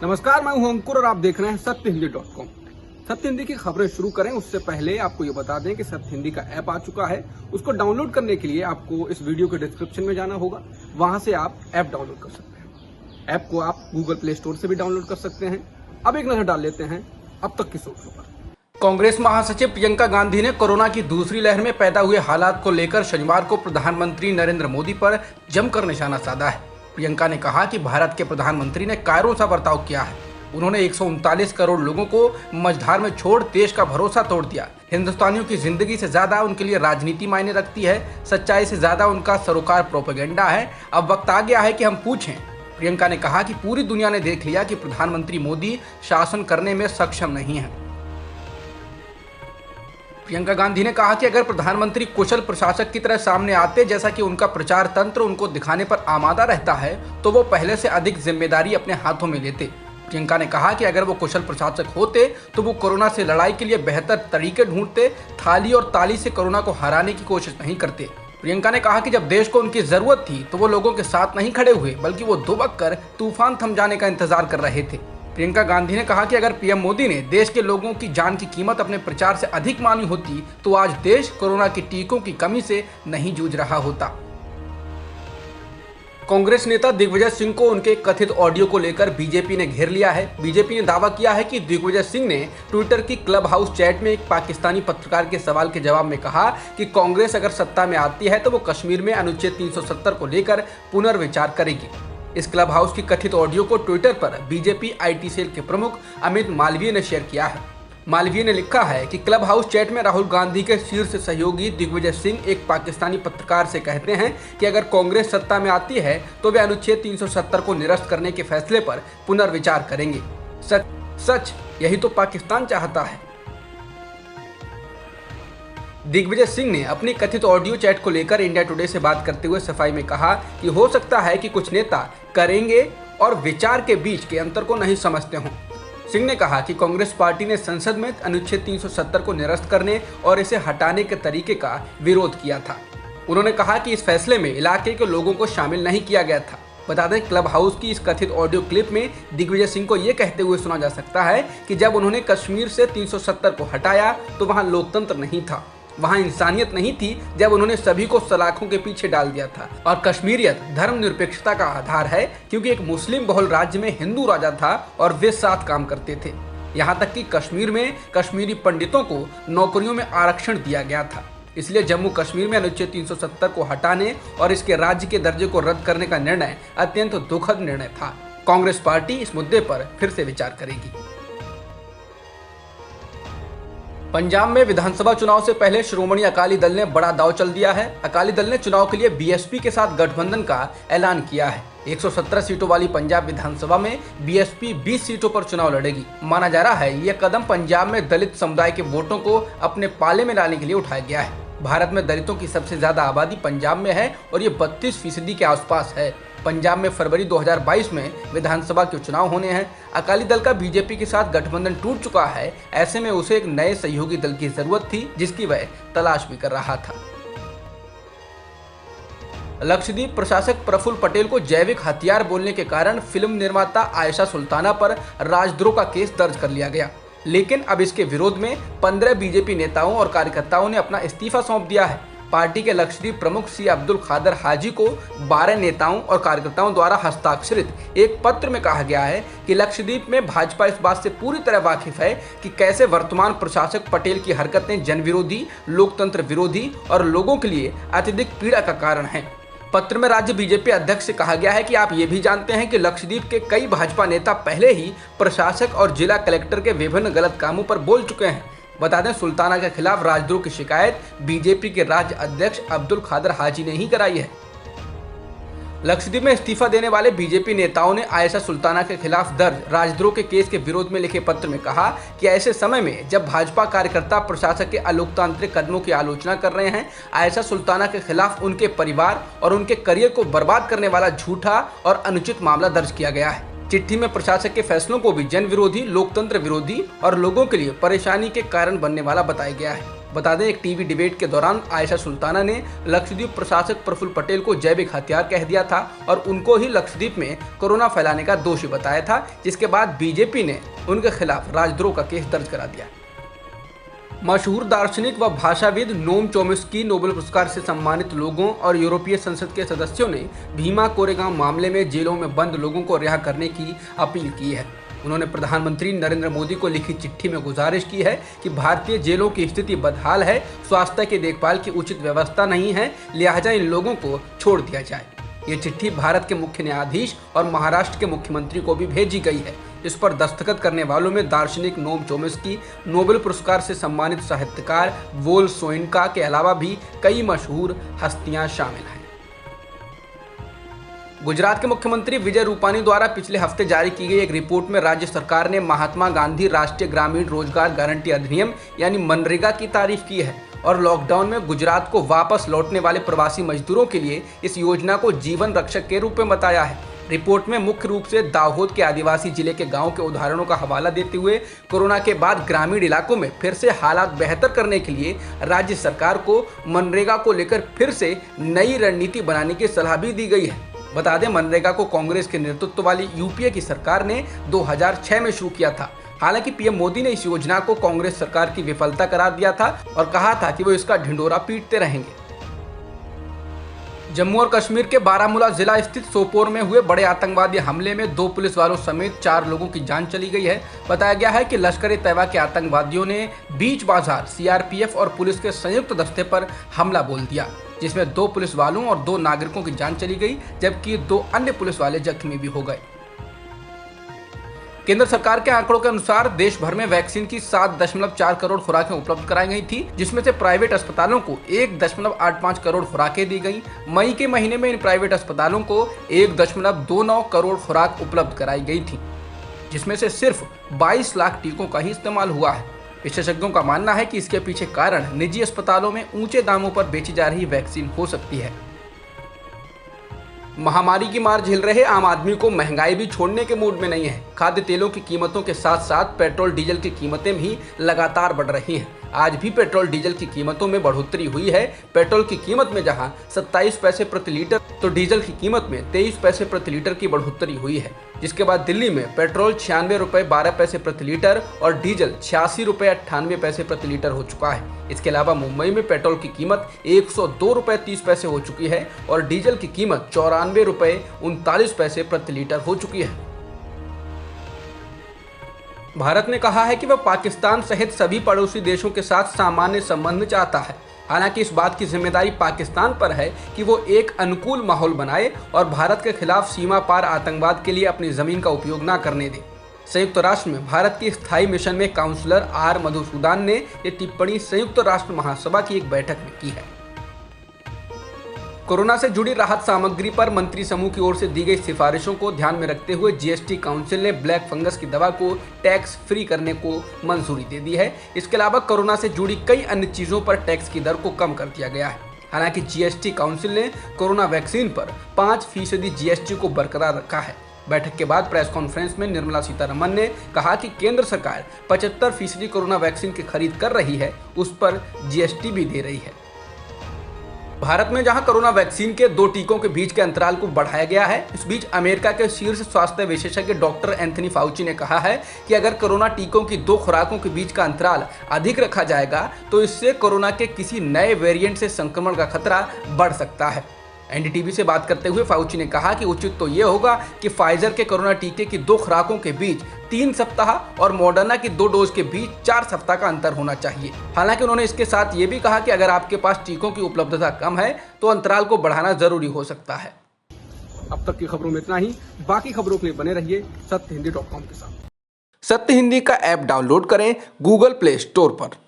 नमस्कार, मैं हूं अंकुर और आप देख रहे हैं सत्यहिंदी.com। सत्य हिंदी की खबरें शुरू करें उससे पहले आपको ये बता दें कि सत्य हिंदी का ऐप आ चुका है। उसको डाउनलोड करने के लिए आपको इस वीडियो के डिस्क्रिप्शन में जाना होगा, वहां से आप ऐप डाउनलोड कर सकते हैं। ऐप को आप गूगल प्ले स्टोर से भी डाउनलोड कर सकते हैं। अब एक नजर डाल लेते हैं अब तक की सुर्खियों पर। कांग्रेस महासचिव प्रियंका गांधी ने कोरोना की दूसरी लहर में पैदा हुए हालात को लेकर शनिवार को प्रधानमंत्री नरेंद्र मोदी पर जमकर निशाना साधा है। प्रियंका ने कहा कि भारत के प्रधानमंत्री ने कायरों सा बर्ताव किया है। उन्होंने 139 करोड़ लोगों को मझधार में छोड़ देश का भरोसा तोड़ दिया। हिंदुस्तानियों की जिंदगी से ज्यादा उनके लिए राजनीति मायने रखती है, सच्चाई से ज्यादा उनका सरोकार प्रोपेगेंडा है। अब वक्त आ गया है कि हम पूछें। प्रियंका ने कहा कि पूरी दुनिया ने देख लिया कि प्रधानमंत्री मोदी शासन करने में सक्षम नहीं है। प्रियंका गांधी ने कहा कि अगर प्रधानमंत्री कुशल प्रशासक की तरह सामने आते, जैसा कि उनका प्रचार तंत्र उनको दिखाने पर आमादा रहता है, तो वो पहले से अधिक जिम्मेदारी अपने हाथों में लेते। प्रियंका ने कहा कि अगर वो कुशल प्रशासक होते तो वो कोरोना से लड़ाई के लिए बेहतर तरीके ढूंढते, थाली और ताली से कोरोना को हराने की कोशिश नहीं करते। प्रियंका ने कहा कि जब देश को उनकी जरूरत थी तो वो लोगों के साथ नहीं खड़े हुए, बल्कि वो दुबक कर तूफान थम जाने का इंतजार कर रहे थे। प्रियंका गांधी ने कहा कि अगर पीएम मोदी ने देश के लोगों की जान की कीमत अपने प्रचार से अधिक मानी होती तो आज देश कोरोना के टीकों की कमी से नहीं जूझ रहा होता। कांग्रेस नेता दिग्विजय सिंह को उनके कथित ऑडियो को लेकर बीजेपी ने घेर लिया है। बीजेपी ने दावा किया है कि दिग्विजय सिंह ने ट्विटर की क्लब हाउस चैट में एक पाकिस्तानी पत्रकार के सवाल के जवाब में कहा कि कांग्रेस अगर सत्ता में आती है तो वो कश्मीर में अनुच्छेद 370 को लेकर पुनर्विचार करेगी। इस क्लब हाउस की कथित ऑडियो को ट्विटर पर बीजेपी आईटी सेल के प्रमुख अमित मालवीय ने शेयर किया है। मालवीय ने लिखा है कि क्लब हाउस चैट में राहुल गांधी के शीर्ष सहयोगी दिग्विजय सिंह एक पाकिस्तानी पत्रकार से कहते हैं कि अगर कांग्रेस सत्ता में आती है तो वे अनुच्छेद 370 को निरस्त करने के फैसले पर पुनर्विचार करेंगे। सच यही तो पाकिस्तान चाहता है। दिग्विजय सिंह ने अपनी कथित ऑडियो चैट को लेकर इंडिया टुडे से बात करते हुए सफाई में कहा कि हो सकता है कि कुछ नेता करेंगे और विचार के बीच के अंतर को नहीं समझते हों। सिंह ने कहा कि कांग्रेस पार्टी ने संसद में अनुच्छेद 370 को निरस्त करने और इसे हटाने के तरीके का विरोध किया था। उन्होंने कहा कि इस फैसले में इलाके के लोगों को शामिल नहीं किया गया था। बता दें, क्लब हाउस की इस कथित ऑडियो क्लिप में दिग्विजय सिंह को ये कहते हुए सुना जा सकता है कि जब उन्होंने कश्मीर से 370 को हटाया तो वहाँ लोकतंत्र नहीं था, वहाँ इंसानियत नहीं थी। जब उन्होंने सभी को सलाखों के पीछे डाल दिया था। और कश्मीरियत धर्मनिरपेक्षता का आधार है, क्योंकि एक मुस्लिम बहुल राज्य में हिंदू राजा था और वे साथ काम करते थे। यहाँ तक कि कश्मीर में कश्मीरी पंडितों को नौकरियों में आरक्षण दिया गया था। इसलिए जम्मू कश्मीर में अनुच्छेद 370 को हटाने और इसके राज्य के दर्जे को रद्द करने का निर्णय अत्यंत दुखद निर्णय था। कांग्रेस पार्टी इस मुद्दे पर फिर से विचार करेगी। पंजाब में विधानसभा चुनाव से पहले श्रोमणी अकाली दल ने बड़ा दांव चल दिया है। अकाली दल ने चुनाव के लिए बीएसपी के साथ गठबंधन का ऐलान किया है। 117 सीटों वाली पंजाब विधानसभा में बीएसपी 20 सीटों पर चुनाव लड़ेगी। माना जा रहा है यह कदम पंजाब में दलित समुदाय के वोटों को अपने पाले में लाने के लिए उठाया गया है। भारत में दलितों की सबसे ज्यादा आबादी पंजाब में है और ये 32% के आसपास है। पंजाब में फरवरी 2022 में विधानसभा के चुनाव होने हैं। अकाली दल का बीजेपी के साथ गठबंधन टूट चुका है। ऐसे में उसे एक नए सहयोगी दल की जरूरत थी, जिसकी वह तलाश भी कर रहा था। लक्षद्वीप प्रशासक प्रफुल्ल पटेल को जैविक हथियार बोलने के कारण फिल्म निर्माता आयशा सुल्ताना पर राजद्रोह का केस दर्ज कर लिया गया, लेकिन अब इसके विरोध में 15 बीजेपी नेताओं और कार्यकर्ताओं ने अपना इस्तीफा सौंप दिया है। पार्टी के लक्षद्वीप प्रमुख सी अब्दुल खादर हाजी को 12 नेताओं और कार्यकर्ताओं द्वारा हस्ताक्षरित एक पत्र में कहा गया है कि लक्षद्वीप में भाजपा इस बात से पूरी तरह वाकिफ है कि कैसे वर्तमान प्रशासक पटेल की हरकतें जन विरोधी, लोकतंत्र विरोधी और लोगों के लिए अत्यधिक पीड़ा का कारण है। पत्र में राज्य बीजेपी अध्यक्ष से कहा गया है कि आप ये भी जानते हैं कि लक्षद्वीप के कई भाजपा नेता पहले ही प्रशासक और जिला कलेक्टर के विभिन्न गलत कामों पर बोल चुके हैं। बता दें, सुल्ताना के खिलाफ राजद्रोह की शिकायत बीजेपी के राज्य अध्यक्ष अब्दुल खादर हाजी ने ही कराई है। लक्षद्वीप में इस्तीफा देने वाले बीजेपी नेताओं ने आयशा सुल्ताना के खिलाफ दर्ज राजद्रोह के केस के विरोध में लिखे पत्र में कहा कि ऐसे समय में जब भाजपा कार्यकर्ता प्रशासक के अलोकतांत्रिक कदमों की आलोचना कर रहे हैं, आयशा सुल्ताना के खिलाफ उनके परिवार और उनके करियर को बर्बाद करने वाला झूठा और अनुचित मामला दर्ज किया गया है। चिट्ठी में प्रशासक के फैसलों को भी जन विरोधी, लोकतंत्र विरोधी और लोगों के लिए परेशानी के कारण बनने वाला बताया गया है। बता दें, एक टीवी डिबेट के दौरान आयशा सुल्ताना ने लक्षद्वीप प्रशासक प्रफुल्ल पटेल को जैविक हथियार कह दिया था और उनको ही लक्षद्वीप में कोरोना फैलाने का दोषी बताया था, जिसके बाद बीजेपी ने उनके खिलाफ राजद्रोह का केस दर्ज करा दिया। मशहूर दार्शनिक व भाषाविद नोम चोम्स्की नोबेल पुरस्कार से सम्मानित लोगों और यूरोपीय संसद के सदस्यों ने भीमा कोरेगांव मामले में जेलों में बंद लोगों को रिहा करने की अपील की है। उन्होंने प्रधानमंत्री नरेंद्र मोदी को लिखी चिट्ठी में गुजारिश की है कि भारतीय जेलों की स्थिति बदहाल है, स्वास्थ्य की देखभाल की उचित व्यवस्था नहीं है, लिहाजा इन लोगों को छोड़ दिया जाए। ये चिट्ठी भारत के मुख्य न्यायाधीश और महाराष्ट्र के मुख्यमंत्री को भी भेजी गई है। इस पर दस्तखत करने वालों में दार्शनिक नोम चोम्स्की, नोबेल पुरस्कार से सम्मानित साहित्यकार वोल सोयिनका के अलावा भी कई मशहूर हस्तियां शामिल हैं। गुजरात के मुख्यमंत्री विजय रूपानी द्वारा पिछले हफ्ते जारी की गई एक रिपोर्ट में राज्य सरकार ने महात्मा गांधी राष्ट्रीय ग्रामीण रोजगार गारंटी अधिनियम यानी मनरेगा की तारीफ की है और लॉकडाउन में गुजरात को वापस लौटने वाले प्रवासी मजदूरों के लिए इस योजना को जीवन रक्षक के रूप में बताया है। रिपोर्ट में मुख्य रूप से दाहोद के आदिवासी जिले के गांव के उदाहरणों का हवाला देते हुए कोरोना के बाद ग्रामीण इलाकों में फिर से हालात बेहतर करने के लिए राज्य सरकार को मनरेगा को लेकर फिर से नई रणनीति बनाने की सलाह भी दी गई है। बता दें, मनरेगा को कांग्रेस के नेतृत्व वाली यूपीए की सरकार ने 2006 में शुरू किया था। हालांकि पीएम मोदी ने इस योजना को कांग्रेस सरकार की विफलता करार दिया था और कहा था कि वो इसका ढिंढोरा पीटते रहेंगे। जम्मू और कश्मीर के बारामूला जिला स्थित सोपोर में हुए बड़े आतंकवादी हमले में 2 पुलिस वालों समेत 4 लोगों की जान चली गई है। बताया गया है कि लश्कर-ए-तैयबा के आतंकवादियों ने बीच बाजार सीआरपीएफ और पुलिस के संयुक्त दस्ते पर हमला बोल दिया, जिसमें 2 पुलिस वालों और 2 नागरिकों की जान चली गई, जबकि 2 अन्य पुलिस वाले जख्मी भी हो गए। केंद्र सरकार के आंकड़ों के अनुसार देश भर में वैक्सीन की 7.4 करोड़ खुराकें उपलब्ध कराई गई थी, जिसमें से प्राइवेट अस्पतालों को 1.85 करोड़ खुराकें दी गई। मई के महीने में इन प्राइवेट अस्पतालों को 1.29 करोड़ खुराक उपलब्ध कराई गई थी, जिसमें से सिर्फ 22 लाख टीकों का ही इस्तेमाल हुआ है। विशेषज्ञों का मानना है कि इसके पीछे कारण निजी अस्पतालों में ऊंचे दामों पर बेची जा रही वैक्सीन हो सकती है। महामारी की मार झेल रहे आम आदमी को महंगाई भी छोड़ने के मूड में नहीं है। खाद्य तेलों की कीमतों के साथ साथ पेट्रोल डीजल की कीमतें भी लगातार बढ़ रही हैं। आज भी पेट्रोल डीजल की कीमतों में बढ़ोतरी हुई है। पेट्रोल की कीमत में जहां 27 पैसे प्रति लीटर तो डीजल की कीमत में 23 पैसे प्रति लीटर की बढ़ोतरी हुई है, जिसके बाद दिल्ली में पेट्रोल 96 रुपये 12 पैसे प्रति लीटर और डीजल 86 रुपये 98 पैसे प्रति लीटर हो चुका है। इसके अलावा मुंबई में पेट्रोल की कीमत 102 रुपये 30 पैसे हो चुकी है और डीजल की कीमत 94 रुपये 39 पैसे प्रति लीटर हो चुकी है। भारत ने कहा है कि वह पाकिस्तान सहित सभी पड़ोसी देशों के साथ सामान्य संबंध चाहता है। हालांकि इस बात की जिम्मेदारी पाकिस्तान पर है कि वो एक अनुकूल माहौल बनाए और भारत के खिलाफ सीमा पार आतंकवाद के लिए अपनी जमीन का उपयोग न करने दे। संयुक्त राष्ट्र में भारत के स्थायी मिशन में काउंसलर आर मधुसूदन ने ये टिप्पणी संयुक्त राष्ट्र महासभा की एक बैठक में की है। कोरोना से जुड़ी राहत सामग्री पर मंत्री समूह की ओर से दी गई सिफारिशों को ध्यान में रखते हुए जीएसटी काउंसिल ने ब्लैक फंगस की दवा को टैक्स फ्री करने को मंजूरी दे दी है। इसके अलावा कोरोना से जुड़ी कई अन्य चीजों पर टैक्स की दर को कम कर दिया गया है। हालांकि जीएसटी काउंसिल ने कोरोना वैक्सीन पर 5% जीएसटी को बरकरार रखा है। बैठक के बाद प्रेस कॉन्फ्रेंस में निर्मला सीतारमण ने कहा कि केंद्र सरकार 75% कोरोना वैक्सीन की खरीद कर रही है, उस पर जीएसटी भी दे रही है। भारत में जहां कोरोना वैक्सीन के 2 टीकों के बीच के अंतराल को बढ़ाया गया है, इस बीच अमेरिका के शीर्ष स्वास्थ्य विशेषज्ञ डॉक्टर एंथनी फाउची ने कहा है कि अगर कोरोना टीकों की 2 खुराकों के बीच का अंतराल अधिक रखा जाएगा तो इससे कोरोना के किसी नए वेरिएंट से संक्रमण का खतरा बढ़ सकता है। एनडीटीवी से बात करते हुए फाउची ने कहा कि उचित तो ये होगा कि फाइजर के कोरोना टीके की 2 खुराकों के बीच 3 सप्ताह और मॉडर्ना की 2 डोज के बीच 4 सप्ताह का अंतर होना चाहिए। हालांकि उन्होंने इसके साथ ये भी कहा कि अगर आपके पास टीकों की उपलब्धता कम है तो अंतराल को बढ़ाना जरूरी हो सकता है। अब तक की खबरों में इतना ही। बाकी खबरों के लिए बने रहिए सत्यहिंदी.com के साथ। सत्य हिंदी का ऐप डाउनलोड करें गूगल प्ले स्टोर पर।